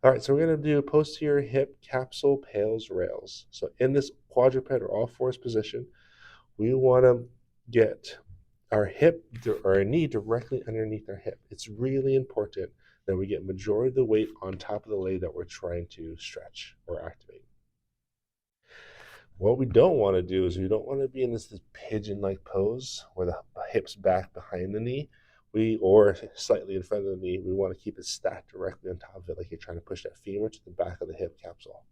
All right, so we're going to do posterior hip capsule PAILs rails. So in this quadruped or all fours position, we want to get our hip or our knee directly underneath our hip. It's really important that we get majority of the weight on top of the leg that we're trying to stretch or activate. What we don't want to do is we don't want to be in this pigeon-like pose where the hip's back behind the knee, or slightly in front of the knee. We want to keep it stacked directly on top of it, like you're trying to push that femur to the back of the hip capsule.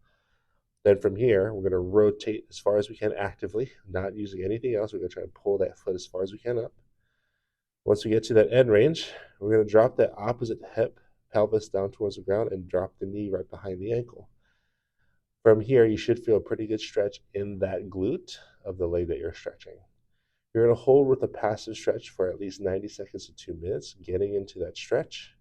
Then from here, we're going to rotate as far as we can actively, not using anything else. We're going to try and pull that foot as far as we can up. Once we get to that end range, we're going to drop that opposite hip pelvis down towards the ground and drop the knee right behind the ankle. From here, you should feel a pretty good stretch in that glute of the leg that you're stretching. You're going to hold with a passive stretch for at least 90 seconds to 2 minutes, getting into that stretch.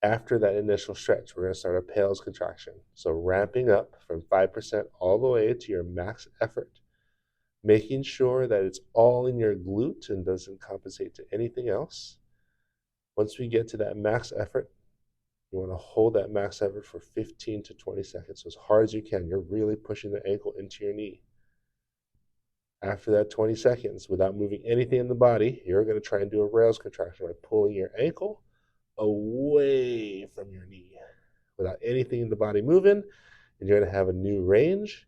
After that initial stretch, we're going to start a PAILs contraction. So ramping up from 5% all the way to your max effort, making sure that it's all in your glute and doesn't compensate to anything else. Once we get to that max effort, you want to hold that max effort for 15 to 20 seconds, so as hard as you can. You're really pushing the ankle into your knee. After that 20 seconds, without moving anything in the body, you're going to try and do a rails contraction by pulling your ankle away from your knee without anything in the body moving, and you're going to have a new range.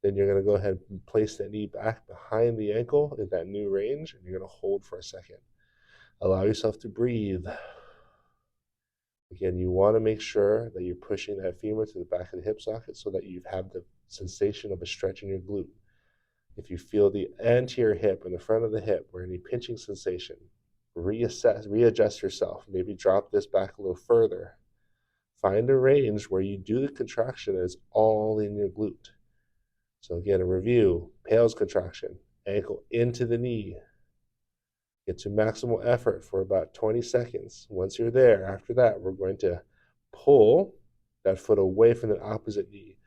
Then you're going to go ahead and place that knee back behind the ankle in that new range, and you're going to hold for a second. Allow yourself to breathe. Again, you want to make sure that you're pushing that femur to the back of the hip socket so that you have the sensation of a stretch in your glute. If you feel the anterior hip and the front of the hip or any pinching sensation, readjust yourself. Maybe drop this back a little further. Find a range where you do the contraction that is all in your glute. So again, a review: PAILs contraction, ankle into the knee. Get to maximal effort for about 20 seconds. Once you're there, after that, we're going to pull that foot away from the opposite knee.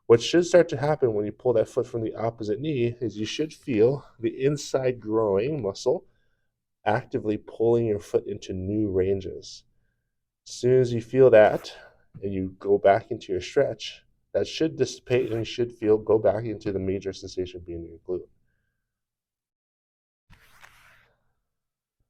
What should start to happen when you pull that foot from the opposite knee is you should feel the inside groin muscle actively pulling your foot into new ranges. As soon as you feel that and you go back into your stretch, that should dissipate and you should go back into the major sensation being in your glute.